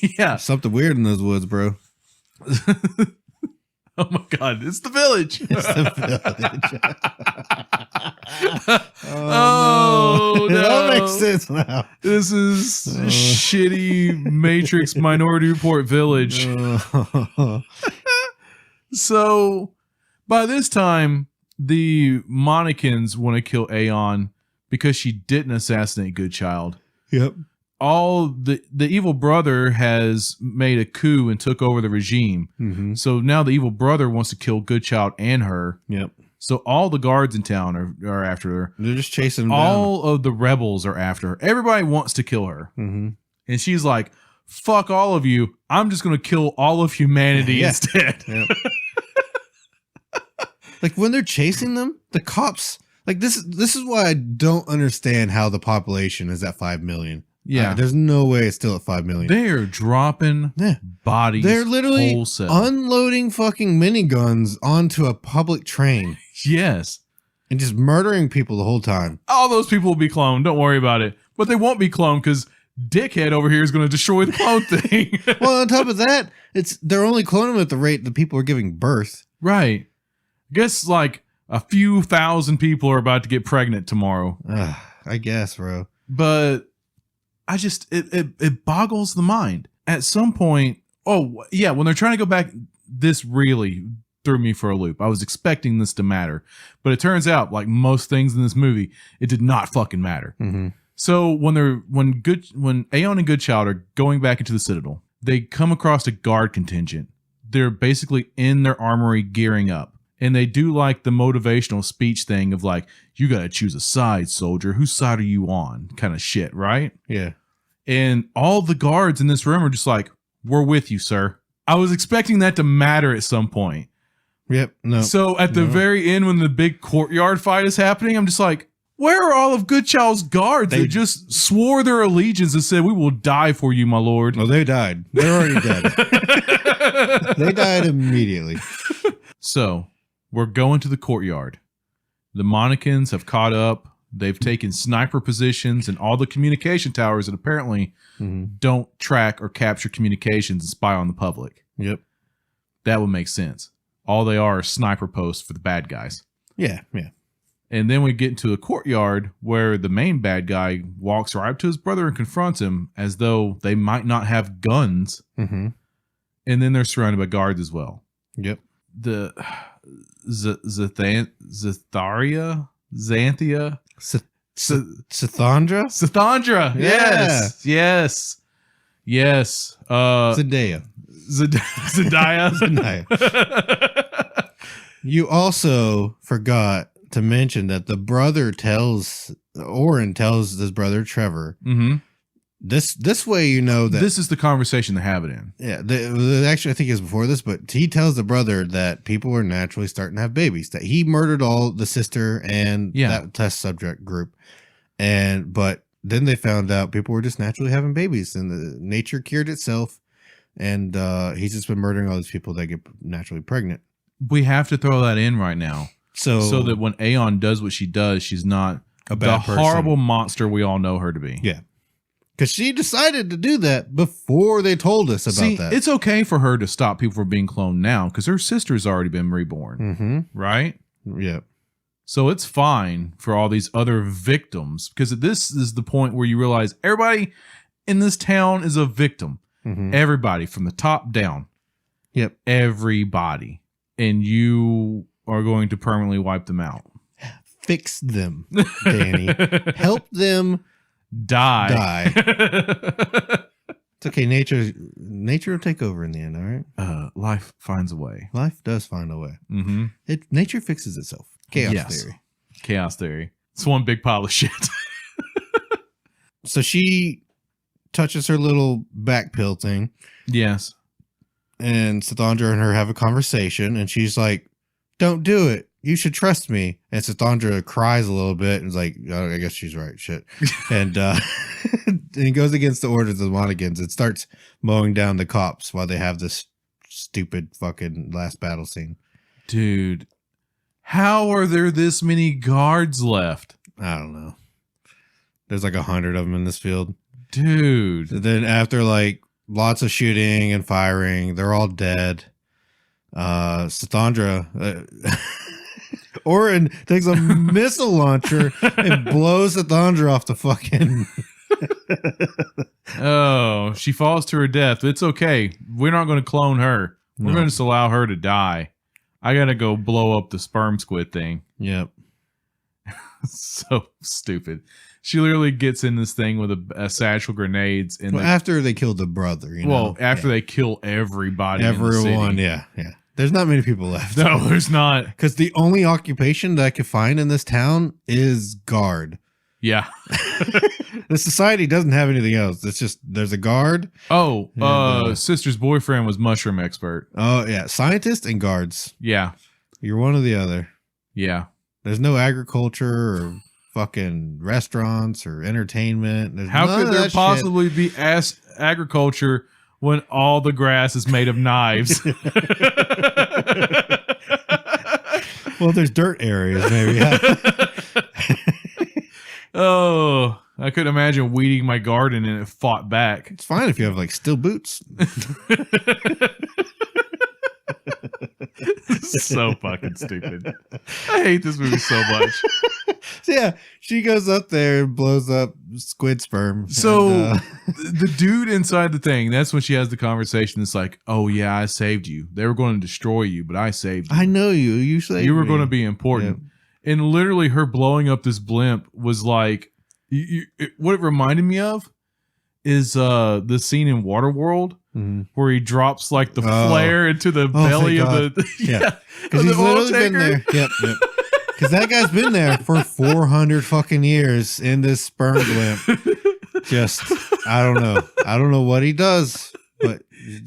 yeah. Something weird in those woods, bro. Oh my God, it's the village. It's the village. Oh, no. That makes sense now. This is shitty Matrix Minority Report village. So by this time, the Monicans want to kill Aeon because she didn't assassinate Goodchild. Yep. All the evil brother has made a coup and took over the regime. Mm-hmm. So now the evil brother wants to kill Goodchild and her. Yep. So all the guards in town are after her. They're just chasing them all of the rebels are after her. Everybody wants to kill her. Mm-hmm. And she's like, fuck all of you. I'm just going to kill all of humanity instead. Yep. Like when they're chasing them, the cops, like this is why I don't understand how the population is at 5 million. Yeah. There's no way it's still at 5 million. They're dropping bodies. They're literally wholesale. unloading fucking miniguns onto a public train. Yes. And just murdering people the whole time. All those people will be cloned. Don't worry about it. But they won't be cloned because dickhead over here is going to destroy the clone thing. Well, on top of that, they're only cloning them at the rate that people are giving birth. Right. I guess like a few thousand people are about to get pregnant tomorrow. I guess, bro. But I just, it boggles the mind. At some point, oh, yeah, when they're trying to go back, this really threw me for a loop. I was expecting this to matter. But it turns out, like most things in this movie, it did not fucking matter. Mm-hmm. So when Aeon and Goodchild are going back into the Citadel, they come across a guard contingent. They're basically in their armory gearing up. And they do like the motivational speech thing of like, you got to choose a side, soldier. Whose side are you on? Kind of shit, right? Yeah. And all the guards in this room are just like, we're with you, sir. I was expecting that to matter at some point. Yep. No. So at the very end, when the big courtyard fight is happening, I'm just like, where are all of Goodchild's guards? They just swore their allegiance and said, we will die for you, my lord. Oh, they died. They're already dead. They died immediately. So we're going to the courtyard. The Monicans have caught up. They've taken sniper positions in all the communication towers that apparently don't track or capture communications and spy on the public. Yep. That would make sense. All they are sniper posts for the bad guys. Yeah, yeah. And then we get into a courtyard where the main bad guy walks right up to his brother and confronts him as though they might not have guns. Mm-hmm. And then they're surrounded by guards as well. Yep. The Xanthia? Sathandra? Sathandra. Yeah. Yes. Zendaya. Zendaya. You also forgot to mention that the brother Oren tells his brother Trevor, this way you know that this is the conversation they have it in. Yeah, actually I think it's before this, but he tells the brother that people are naturally starting to have babies, that he murdered all the sister and that test subject group, but then they found out people were just naturally having babies and the nature cured itself, and he's just been murdering all these people that get naturally pregnant. we have to throw that in right now. So that when Aeon does what she does, she's not a bad person. Horrible monster we all know her to be. Yeah. Because she decided to do that before they told us about that. It's okay for her to stop people from being cloned now because her sister's already been reborn. Right? Yeah. So it's fine for all these other victims because this is the point where you realize everybody in this town is a victim. Everybody from the top down. Yep. Everybody. And you are going to permanently wipe them out. Fix them, Danny. Help them die. It's okay. Nature will take over in the end, all right? Life finds a way. Life does find a way. Nature fixes itself. Chaos theory. Chaos theory. It's one big pile of shit. So she touches her little back pill thing. Yes. And Sathandra and her have a conversation, and she's like, "Don't do it. You should trust me." And Sathandra cries a little bit and is like, "Oh, I guess she's right. Shit." And and he goes against the orders of the Monagans and starts mowing down the cops while they have this stupid fucking last battle scene. Dude, how are there this many guards left? I don't know. There's like 100 of them in this field. Dude. And then after like lots of shooting and firing, they're all dead. Sathandra Orin takes a missile launcher and blows Sathandra off the fucking Oh, she falls to her death. It's okay. We're not going to clone her. We're going to just allow her to die. I got to go blow up the sperm squid thing. Yep. So stupid. She literally gets in this thing with a satchel grenades. And after they killed the brother, after they kill everybody. Everyone, yeah. There's not many people left. No, there's not. Because the only occupation that I could find in this town is guard. Yeah. The society doesn't have anything else. It's just there's a guard. Oh, sister's boyfriend was mushroom expert. Oh, yeah. Scientists and guards. Yeah. You're one or the other. Yeah. There's no agriculture or fucking restaurants or entertainment. There's How could there possibly be agriculture when all the grass is made of knives? Well, there's dirt areas, maybe. Oh, I couldn't imagine weeding my garden and it fought back. It's fine if you have like steel boots. So fucking stupid. I hate this movie so much. So yeah, she goes up there and blows up squid sperm. So the dude inside the thing, that's when she has the conversation. It's like, "Oh yeah, I saved you. They were going to destroy you, but I saved you. I know you. You saved you were me. going to be important." Yep. And literally her blowing up this blimp was like, what it reminded me of is the scene in Waterworld where he drops like the flare into the belly of the because he's literally been there. Yep. Because that guy's been there for 400 fucking years in this sperm blimp. Just I don't know what he does, but he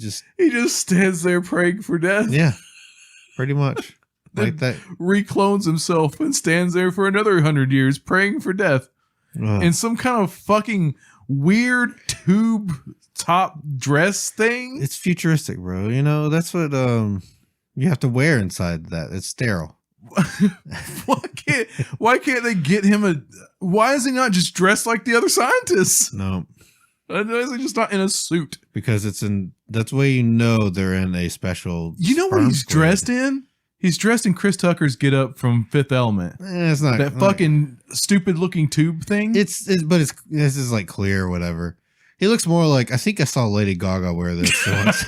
just stands there praying for death. Yeah, pretty much like that. Reclones himself and stands there for another 100 years praying for death. In some kind of fucking weird tube top dress thing. It's futuristic, bro. You know, that's what you have to wear inside that. It's sterile. Why can't they get him why is he not just dressed like the other scientists? No. Why is he just not in a suit? Because that's the way you know they're in a special. You know what he's dressed in? He's dressed in Chris Tucker's get up from Fifth Element. It's not that fucking stupid looking tube thing. This is like clear or whatever. He looks more like, I think I saw Lady Gaga wear this once.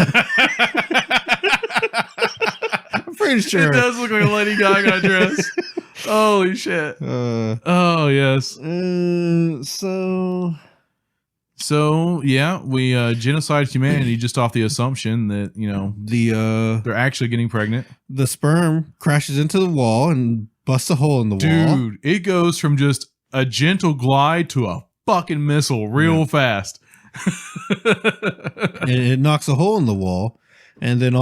I'm pretty sure it does look like a Lady Gaga dress. Holy shit. Oh yes. So yeah, we genocide humanity just off the assumption that, you know, they're actually getting pregnant. The sperm crashes into the wall and busts a hole in the wall. Dude, it goes from just a gentle glide to a fucking missile real fast. And it knocks a hole in the wall, and then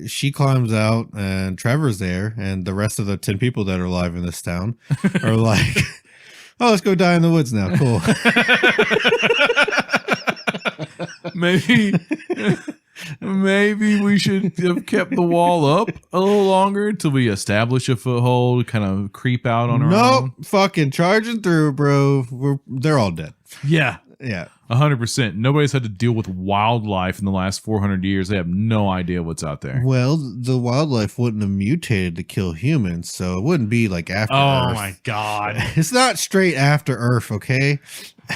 she climbs out, and Trevor's there, and the rest of the 10 people that are alive in this town are like, "Oh, let's go die in the woods now." Cool. Maybe we should have kept the wall up a little longer until we establish a foothold, kind of creep out on our own. Fucking charging through, bro. They're all dead. Yeah. Yeah. 100%. Nobody's had to deal with wildlife in the last 400 years. They have no idea what's out there. Well, the wildlife wouldn't have mutated to kill humans, so it wouldn't be like after Earth. Oh my God. It's not straight after Earth, okay?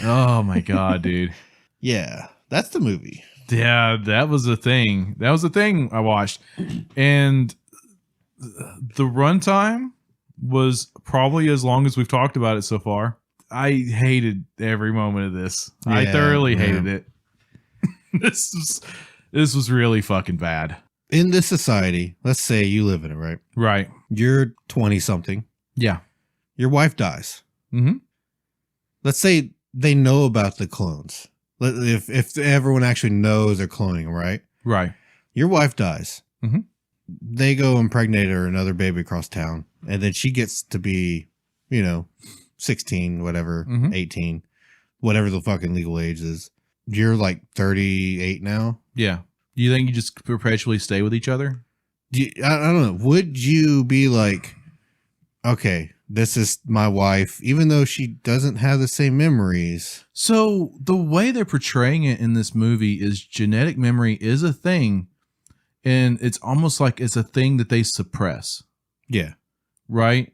Oh my God, dude. Yeah, that's the movie. Yeah, that was a thing. That was a thing I watched. And the runtime was probably as long as we've talked about it so far. I hated every moment of this. Yeah, I thoroughly hated it. This was really fucking bad. In this society, let's say you live in it, right? Right. You're 20-something. Yeah. Your wife dies. Mm-hmm. Let's say they know about the clones. If everyone actually knows they're cloning, right? Right. Your wife dies. Mm-hmm. They go impregnate her another baby across town, and then she gets to be, 16, whatever, 18, whatever the fucking legal age is. You're like 38 now. Yeah. Do you think you just perpetually stay with each other? I don't know. Would you be like, okay, this is my wife, even though she doesn't have the same memories? So the way they're portraying it in this movie is genetic memory is a thing, and it's almost like it's a thing that they suppress. Yeah. Right?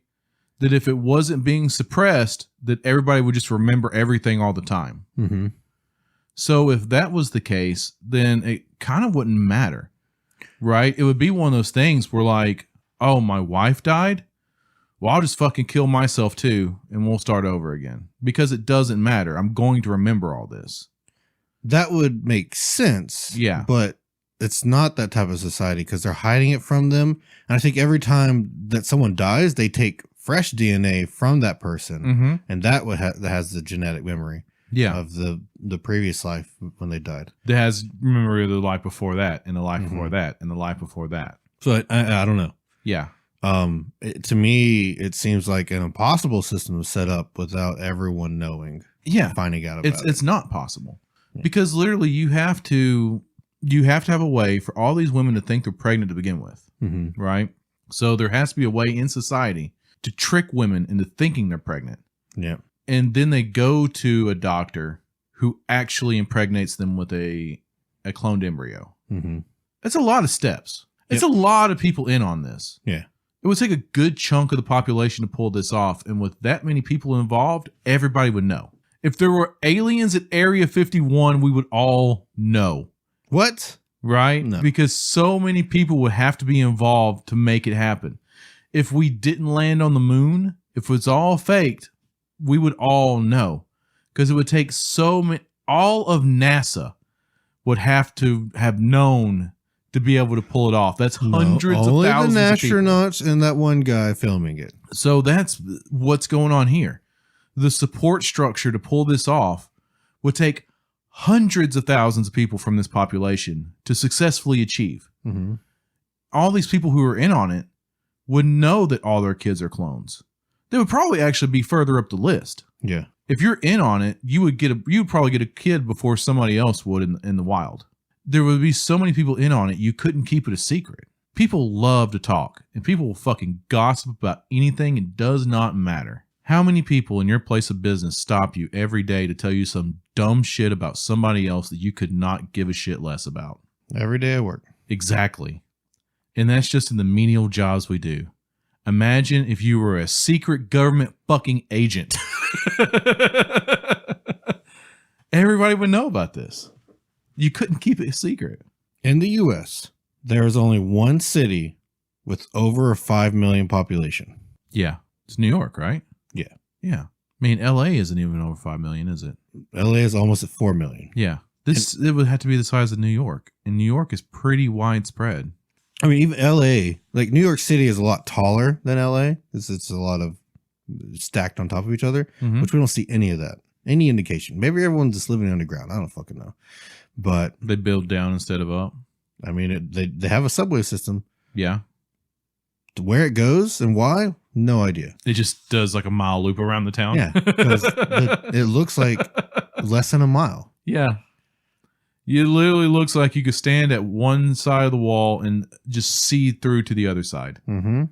That if it wasn't being suppressed, that everybody would just remember everything all the time. Mm-hmm. So if that was the case, then it kind of wouldn't matter, right? It would be one of those things where like, oh, my wife died? Well, I'll just fucking kill myself too, and we'll start over again. Because it doesn't matter. I'm going to remember all this. That would make sense. Yeah. But it's not that type of society because they're hiding it from them. And I think every time that someone dies, they take fresh DNA from that person, and that has the genetic memory of the previous life when they died. That has memory of the life before that, and the life before that, and the life before that. So I don't know. Yeah. To me, it seems like an impossible system to set up without everyone knowing. Yeah, finding out about it. It's not possible because literally you have to have a way for all these women to think they're pregnant to begin with, right? So there has to be a way in society to trick women into thinking they're pregnant. Yeah. And then they go to a doctor who actually impregnates them with a cloned embryo. It's a lot of steps. It's a lot of people in on this. Yeah. It would take a good chunk of the population to pull this off. And with that many people involved, everybody would know. If there were aliens at Area 51, we would all know. What? Right? No. Because so many people would have to be involved to make it happen. If we didn't land on the moon, if it's all faked, we would all know. Because it would take so many, all of NASA would have to have known to be able to pull it off. That's hundreds of thousands of people. Only the astronauts and that one guy filming it. So that's what's going on here. The support structure to pull this off would take hundreds of thousands of people from this population to successfully achieve. All these people who are in on it would know that all their kids are clones. They would probably actually be further up the list. Yeah. If you're in on it, you'd probably get a kid before somebody else would in the wild. There would be so many people in on it, you couldn't keep it a secret. People love to talk, and people will fucking gossip about anything. It does not matter. How many people in your place of business stop you every day to tell you some dumb shit about somebody else that you could not give a shit less about? Every day at work. Exactly. And that's just in the menial jobs we do. Imagine if you were a secret government fucking agent. Everybody would know about this. You couldn't keep it a secret. In the U.S., there is only one city with over a 5 million population. Yeah. It's New York, right? Yeah. Yeah. I mean, L.A. isn't even over 5 million, is it? L.A. is almost at 4 million. Yeah. It would have to be the size of New York. And New York is pretty widespread. I mean, even L.A., like New York City is a lot taller than L.A. It's a lot of stacked on top of each other, which we don't see any of that. Any indication. Maybe everyone's just living underground. I don't fucking know. But they build down instead of up. I mean, they have a subway system. Yeah. Where it goes and why, no idea. It just does like a mile loop around the town. Yeah, because it looks like less than a mile. Yeah. It literally looks like you could stand at one side of the wall and just see through to the other side. Mm-hmm.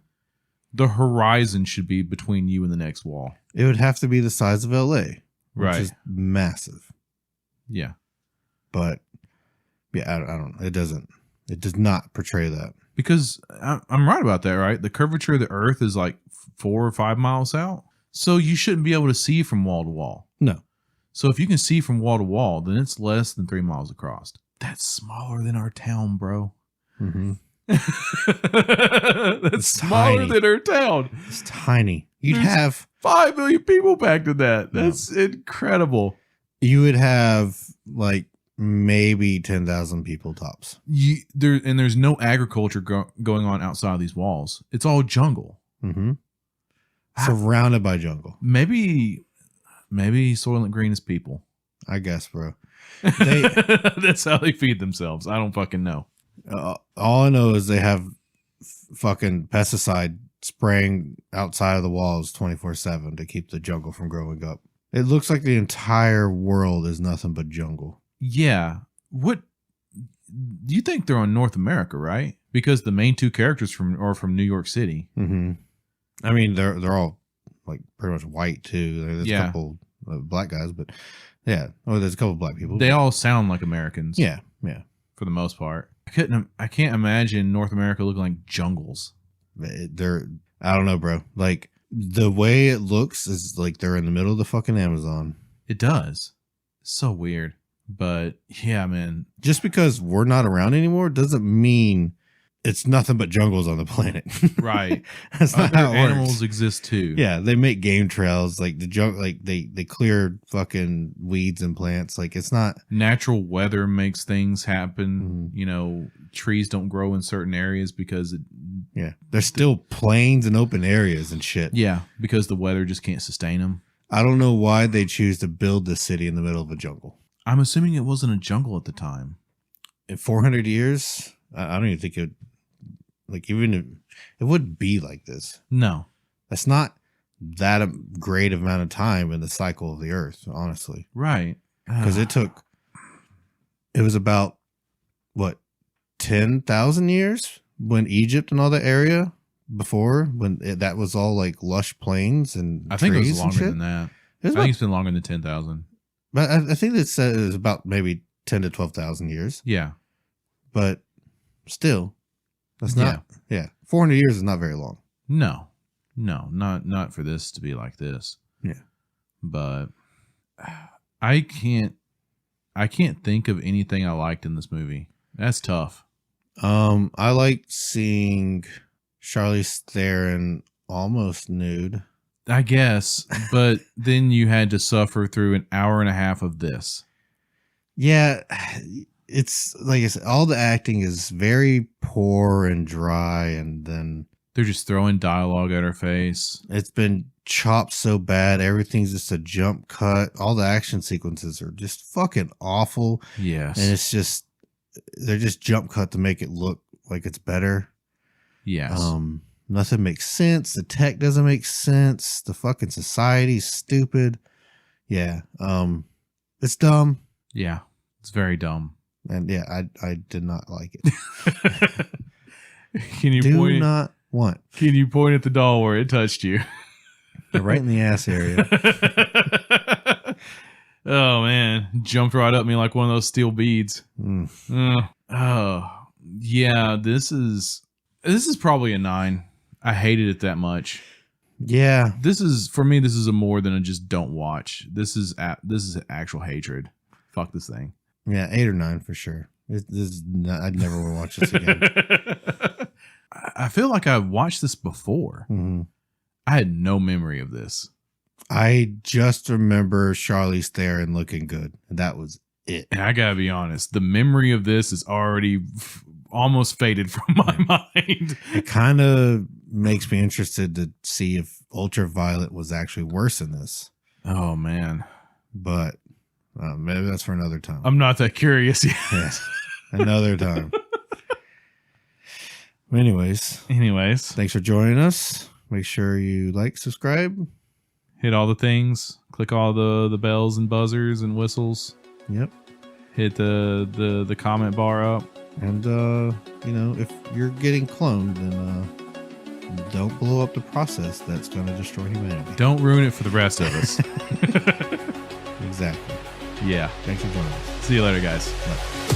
The horizon should be between you and the next wall. It would have to be the size of LA, which Right. is massive. Yeah. But yeah, I don't know. It does not portray that. Because I'm right about that, right? The curvature of the Earth is like 4 or 5 miles out. So you shouldn't be able to see from wall to wall. No. So if you can see from wall to wall, then it's less than 3 miles across. That's smaller than our town, bro. Mm-hmm. That's smaller than our town. It's tiny. You'd There's have 5 million people back to that. That's incredible. You would have like maybe 10,000 people tops. There's no agriculture going on outside of these walls. It's all jungle. Mm-hmm. Surrounded by jungle. Maybe Soylent Green is people. I guess, bro. That's how they feed themselves. I don't fucking know. All I know is they have fucking pesticide spraying outside of the walls 24/7 to keep the jungle from growing up. It looks like the entire world is nothing but jungle. Yeah. What do you think they're on North America, right? Because the main two characters are from New York City. Mm-hmm. I mean, they're all like pretty much white too. There's a couple black guys, but yeah. Oh, there's a couple black people. They all sound like Americans. Yeah. For the most part. I can't imagine North America looking like jungles. I don't know, bro. Like the way it looks is like they're in the middle of the fucking Amazon. It does. It's so weird. But yeah, man. Just because we're not around anymore doesn't mean it's nothing but jungles on the planet. Right. That's not how it animals works. exist too. Yeah, they make game trails. Like they clear fucking weeds and plants. Like it's not natural weather makes things happen. Mm-hmm. Trees don't grow in certain areas because there's still plains and open areas and shit. Yeah, because the weather just can't sustain them. I don't know why they choose to build this city in the middle of a jungle. I'm assuming it wasn't a jungle at the time. In 400 years, I don't even think it. Like even if it wouldn't be like this. No, that's not that great amount of time in the cycle of the Earth, honestly. Right. Because it was about what 10,000 years when Egypt and all that area before when that was all like lush plains and I think it was trees longer than that. I think it's been longer than 10,000. But I think it said it was about maybe 10 to 12,000 years. Yeah, but still. That's not, 400 years is not very long. No, not for this to be like this. Yeah. But I can't think of anything I liked in this movie. That's tough. I like seeing Charlize Theron almost nude. I guess, but then you had to suffer through an hour and a half of this. Yeah. It's like I said, all the acting is very poor and dry, and then they're just throwing dialogue at her face. It's been chopped so bad. Everything's just a jump cut. All the action sequences are just fucking awful. Yes. And it's just, they're just jump cut to make it look like it's better. Yes. Nothing makes sense. The tech doesn't make sense. The fucking society's stupid. Yeah. It's dumb. Yeah. It's very dumb. And yeah, I did not like it. Can you Can you point at the doll where it touched you? Right in the ass area. Oh man, jumped right up me like one of those steel beads. Oh yeah, this is probably a 9. I hated it that much. Yeah, this is for me. This is a more than a just don't watch. This is actual hatred. Fuck this thing. Yeah, 8 or 9 for sure. I'd never want to watch this again. I feel like I've watched this before. Mm-hmm. I had no memory of this. I just remember Charlize Theron looking good, and that was it. And I gotta be honest, the memory of this is already almost faded from my mind. It kind of makes me interested to see if Ultraviolet was actually worse than this. Oh man, but. Maybe that's for another time. I'm not that curious yet. Yes, another time. Anyways, thanks for joining us. Make sure you like, subscribe, hit all the things, click all the bells and buzzers and whistles. Yep. hit the comment bar up. And, if you're getting cloned, then don't blow up the process that's going to destroy humanity. Don't ruin it for the rest of us. Exactly. Yeah. Thanks for joining us. See you later, guys. Bye.